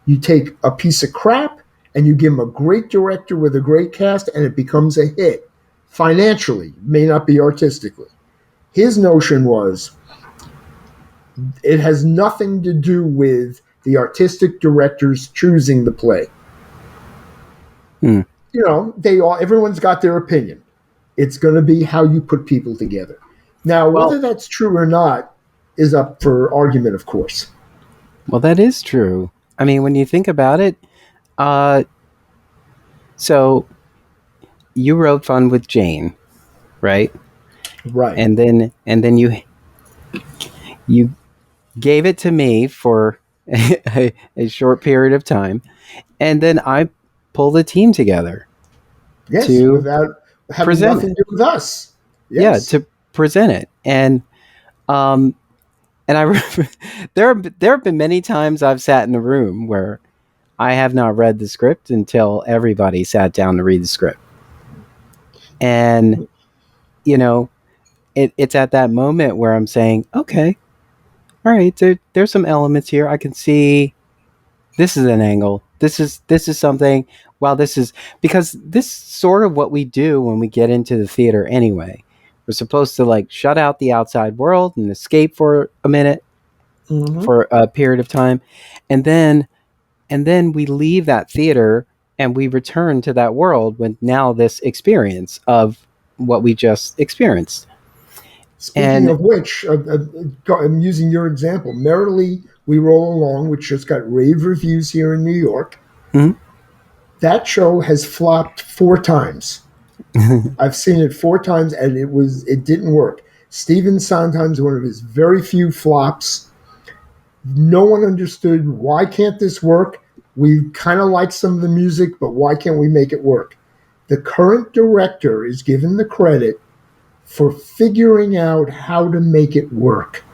You take a piece of crap and you give him a great director with a great cast and it becomes a hit. Financially, may not be artistically. His notion was it has nothing to do with the artistic directors choosing the play. Everyone's got their opinion. It's going to be how you put people together. Now, whether that's true or not is up for argument, of course.
Well, that is true. I mean, when you think about it, so you wrote Fun with Jane, right?
Right.
And then you gave it to me for a short period of time, and then I pulled a team together.
Yes,
to
without having nothing to do with us.
Yes. Yeah, to present it. And I there have been many times I've sat in a room where I have not read the script until everybody sat down to read the script. And it's at that moment where I'm saying, okay, all right, there's some elements here. I can see this is an angle. This is something. Wow, this is because this is sort of what we do when we get into the theater anyway. We're supposed to shut out the outside world and escape for a minute, for a period of time, and then we leave that theater and we return to that world with now this experience of what we just experienced.
Speaking of which, I'm using your example. Merrily We Roll Along, which just got rave reviews here in New York.
Mm-hmm.
That show has flopped 4 times. I've seen it 4 times, and it didn't work. Stephen Sondheim's one of his very few flops. No one understood, why can't this work? We kind of like some of the music, but why can't we make it work? The current director is given the credit for figuring out how to make it work.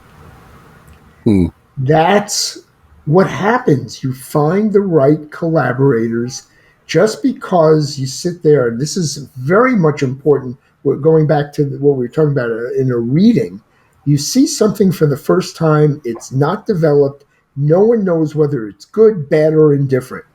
Hmm.
That's what happens. You find the right collaborators. Just because you sit there, and this is very much important. We're going back to what we were talking about in a reading. You see something for the first time, it's not developed. No one knows whether it's good, bad, or indifferent.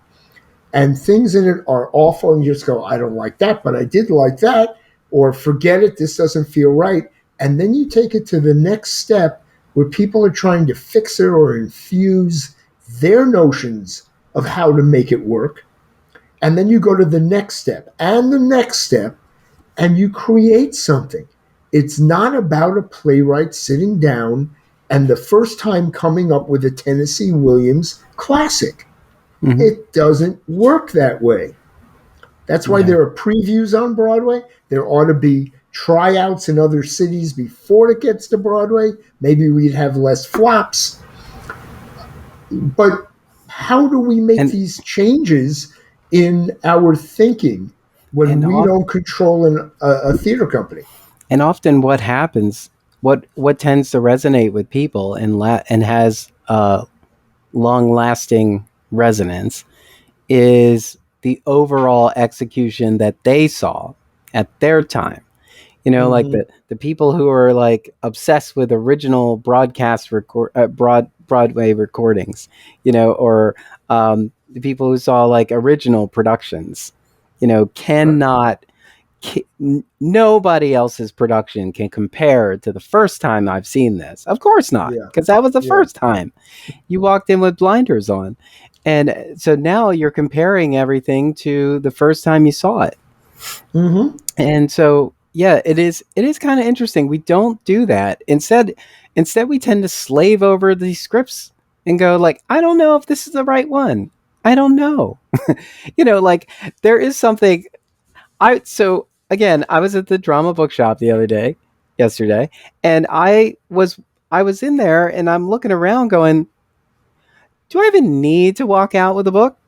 And things in it are awful, and you just go, I don't like that, but I did like that, or forget it, this doesn't feel right. And then you take it to the next step where people are trying to fix it or infuse their notions of how to make it work. And then you go to the next step and the next step, and you create something. It's not about a playwright sitting down and the first time coming up with a Tennessee Williams classic.
Hmm.
It doesn't work that way. That's why
Yeah.
there are previews on Broadway. There ought to be tryouts in other cities before it gets to Broadway. Maybe we'd have less flops. But how do we make
And
these changes in our thinking when
and
we
off,
don't control a theater company?
and often what happens, what tends to resonate with people and has long lasting resonance is the overall execution that they saw at their time. Like
Mm-hmm.
the people who are like obsessed with original Broadway recordings, or the people who saw like original productions,
Right.
cannot. Nobody else's production can compare to the first time I've seen this. Of course not,
Yeah.
because that was the
Yeah.
first time you walked in with blinders on. And so now you're comparing everything to the first time you saw it.
Mm-hmm.
And so yeah, it is kind of interesting. We don't do that. Instead we tend to slave over these scripts and go like, I don't know if this is the right one. I don't know. Like there is something I was at the drama bookshop yesterday, and I was in there and I'm looking around going, do I even need to walk out with a book?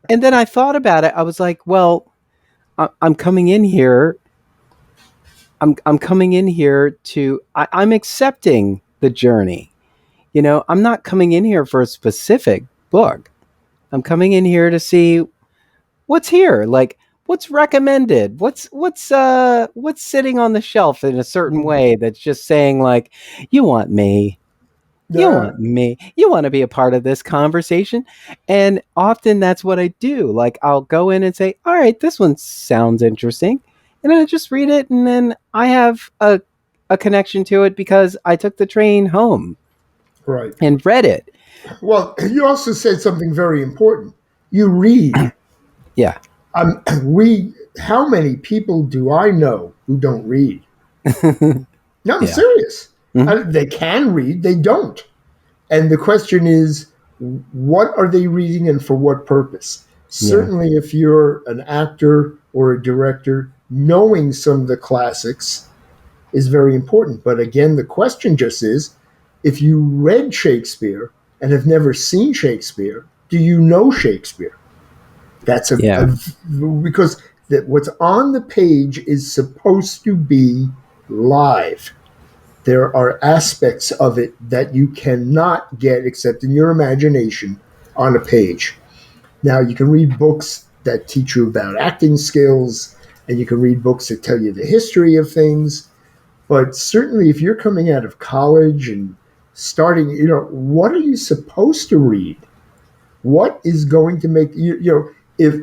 And then I thought about it. I was like, well, I'm coming in here. I'm coming in here I'm accepting the journey. I'm not coming in here for a specific book. I'm coming in here to see what's here, like what's recommended, what's sitting on the shelf in a certain
Mm-hmm.
way that's just saying like, you want me, you
Yeah.
want me, you want to be a part of this conversation. And often that's what I do. Like I'll go in and say, all right, this one sounds interesting, and I just read it, and then I have a connection to it because I took the train home
Right.
and read it.
Well, you also said something very important. You read.
Yeah.
We. How many people do I know who don't read? No, I'm
Yeah.
serious.
Mhm.
They can read. They don't. And the question is, what are they reading and for what purpose?
Yeah.
Certainly, if you're an actor or a director, knowing some of the classics is very important. But again, the question just is, if you read Shakespeare and have never seen Shakespeare, do you know Shakespeare? That's
Yeah.
because what's on the page is supposed to be live. There are aspects of it that you cannot get except in your imagination on a page. Now, you can read books that teach you about acting skills, and you can read books that tell you the history of things. But certainly, if you're coming out of college and starting, what are you supposed to read? What is going to make if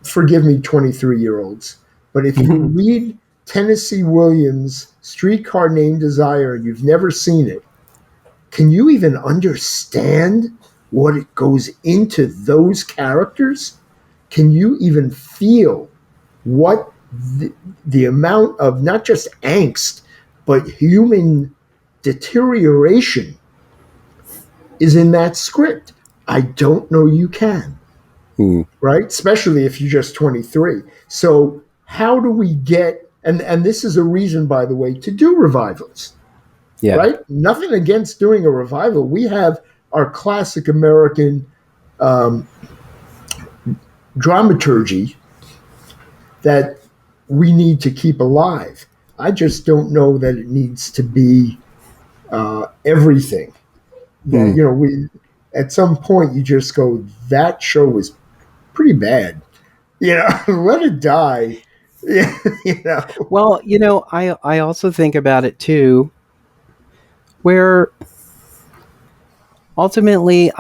forgive me, 23-year-olds, but if you read Tennessee Williams' Streetcar Named Desire and you've never seen it, can you even understand what it goes into those characters? Can you even feel what the amount of not just angst, but human deterioration is in that script? I don't know you can,
Hmm.
right? Especially if you're just 23. So how do we get and this is a reason, by the way, to do revivals.
Yeah.
right? Nothing against doing a revival. We have our classic American um, dramaturgy that we need to keep alive. I just don't know that it needs to be everything. That,
Hmm.
you know, we at some point you just go, that show was pretty bad. You know, let it die. Yeah, you know.
Well, I also think about it too, where ultimately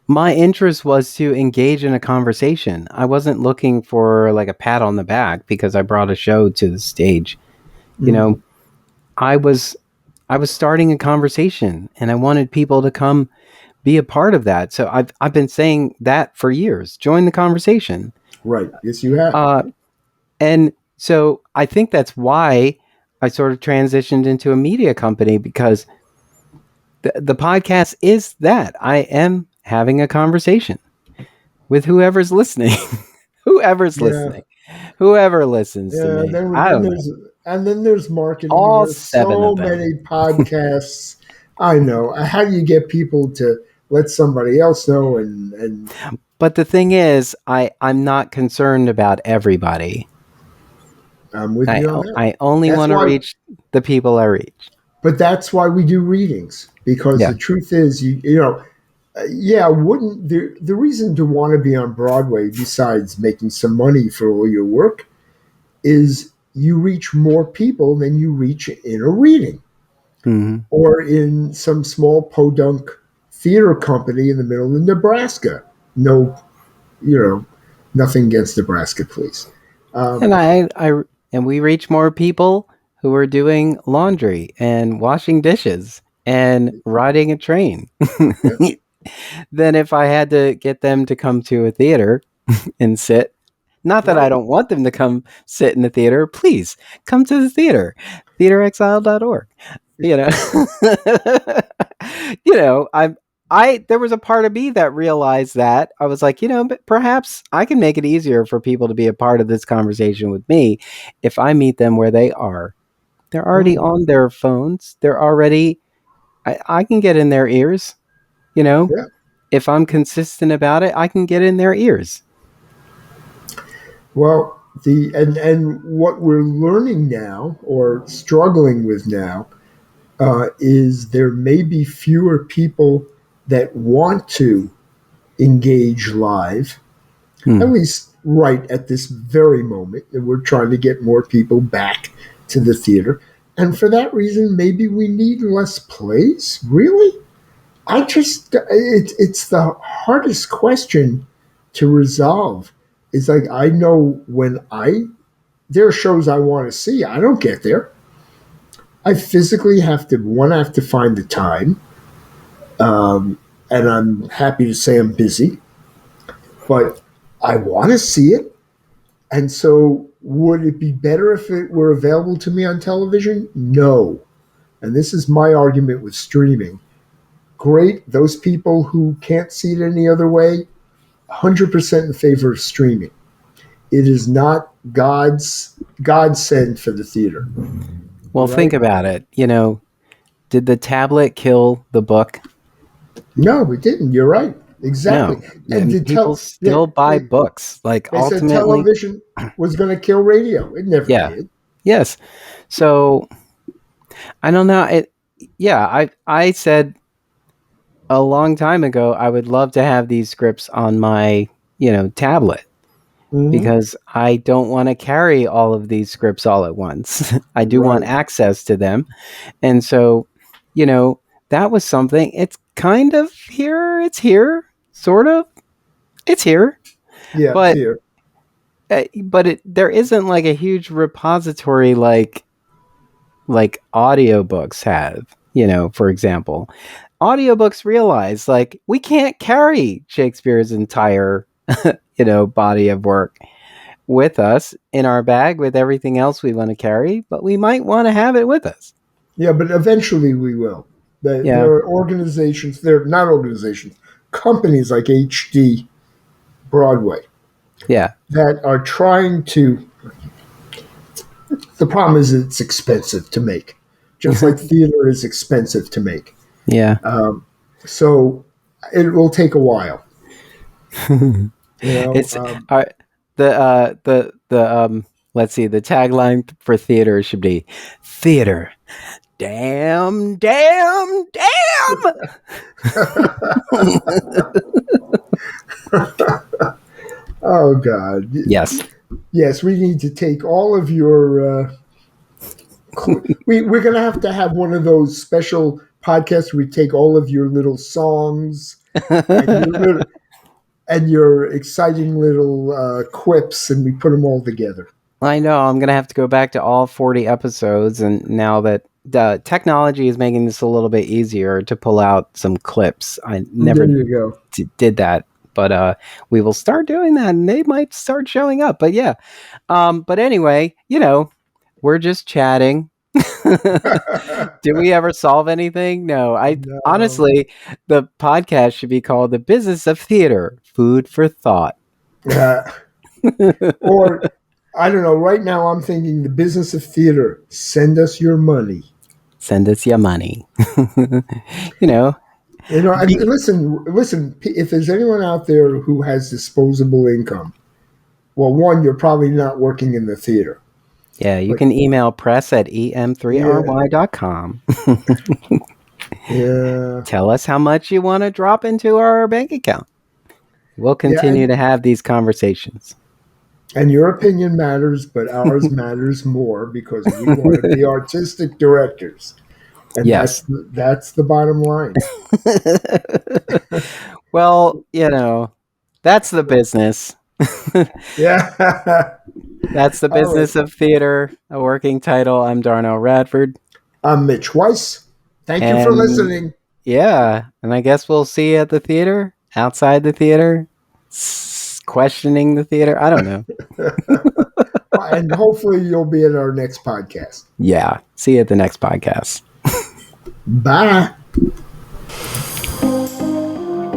my interest was to engage in a conversation. I wasn't looking for like a pat on the back because I brought a show to the stage. You know,
Mm,
I was I was starting a conversation and I wanted people to come be a part of that. So I've been saying that for years. Join the conversation.
right. Yes, you have.
Uh and so I think that's why I sort of transitioned into a media company, because the podcast is that I am having a conversation with whoever's listening. Whoever's
Yeah.
listening. Whoever listens to
Yeah,
me. I don't know.
then there's marketing, and
All
there's
7
so
of them.
many podcasts. I know. How do you get people to let somebody else know? And
But the thing is, I'm not concerned about everybody.
I'm with you on that.
I only
That's
want to
why.
reach the people I reach.
But that's why we do readings, because
Yeah.
the truth is, you know, yeah, wouldn't the reason to want to be on Broadway, besides making some money for all your work, is you reach more people than you reach in a reading,
Hmm.
or in some small podunk theater company in the middle of Nebraska. No, you know, nothing against Nebraska, please. Um,
And and we reach more people who are doing laundry and washing dishes and riding a train
yeah,
than if I had to get them to come to a theater and sit. Not that I
right.
don't want them to come sit in the theater. Please come to the theater, theaterexile.org. You know, I there was a part of me that realized that I was like, but perhaps I can make it easier for people to be a part of this conversation with me if I meet them where they are. They're already
Mm,
on their phones. They're already. I can get in their ears. You know,
yeah.
if I'm consistent about it, I can get in their ears.
Well, and what we're learning now, or struggling with now, is there may be fewer people that want to engage live, at
Hmm.
least right at this very moment. And we're trying to get more people back to the theater. And for that reason, maybe we need less plays. Really? It's the hardest question to resolve. It's like, I know when there are shows I want to see, I don't get there. I physically have to find the time. Um, and I'm happy to say I'm busy, but I want to see it. And so, would it be better if it were available to me on television? No. And this is my argument with streaming. Great, those people who can't see it any other way, 100% in favor of streaming. It is not godsend for the theater.
Well,
All
think
right?
about it. Did the tablet kill the book?
No, we didn't. You're right. Exactly.
No.
And
And people still buy books. Like
they said
ultimately,
television was going to kill radio. It never
yeah.
did.
Yes. So I don't know. I said a long time ago I would love to have these scripts on my, tablet,
Hmm.
because I don't want to carry all of these scripts all at once. I do want
Right.
access to them. And so, you know, that was something. It's kind of here, it's here, sort of. It's here.
Yeah, it's
But
here.
there isn't like a huge repository like audiobooks have, for example. Audiobooks realize like we can't carry Shakespeare's entire body of work with us in our bag with everything else we want to carry, but we might want to have it with us.
Yeah, but eventually we will.
Yeah.
There are organizations, they're not organizations, companies like HD Broadway
Yeah.
that are trying to. The problem is it's expensive to make. just like theater is expensive to make.
Yeah.
So it will take a while. You know,
It's the let's see, the tagline for theater should be theater. Damn.
oh God.
Yes.
Yes, we need to take all of your. We're going to have one of those special podcasts where we take all of your little songs and your exciting little quips, and we put them all together.
I know. I'm going to have to go back to all 40 episodes, and now that the technology is making this a little bit easier to pull out some clips. I never did that, but we will start doing that, and they might start showing up. But yeah. But anyway, we're just chatting. Did we ever solve anything? No.
No.
Honestly, the podcast should be called The Business of Theater, Food for Thought.
Or, I don't know, right now I'm thinking The Business of Theater, send us your money.
Send us your money.
Listen, if there's anyone out there who has disposable income, well, one, you're probably not working in the theater.
Yeah, you can email press@em3ry.com.
Yeah.
Tell us how much you want to drop into our bank account. We'll continue to have these conversations.
And your opinion matters, but ours matters more because we want to be artistic directors. And
yes.
that's the bottom line.
Well, that's the business.
Yeah.
That's the business of theater, a working title. I'm Darnell Radford.
I'm Mitch Weiss. Thank you for listening.
Yeah. And I guess we'll see you at the theater, outside the theater, questioning the theater. I don't know.
And hopefully you'll be at our next podcast.
Yeah. See you at the next podcast.
Bye.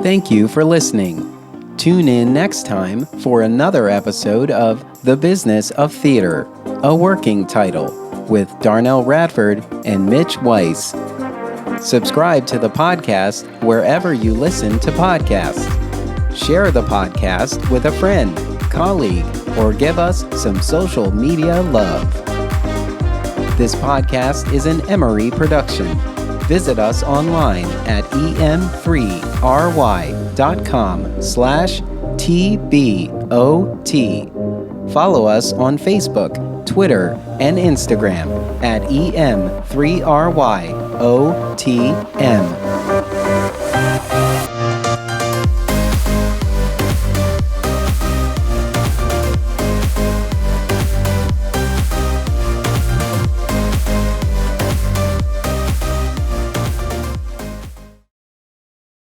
Thank you for listening. Tune in next time for another episode of The Business of Theater, a working title, with Darnell Radford and Mitch Weiss. Subscribe to the podcast wherever you listen to podcasts. Share the podcast with a friend, colleague, or give us some social media love. This podcast is an Emory production. Visit us online at em3ry.com/TBOT. Follow us on Facebook, Twitter, and Instagram at em3ryotm.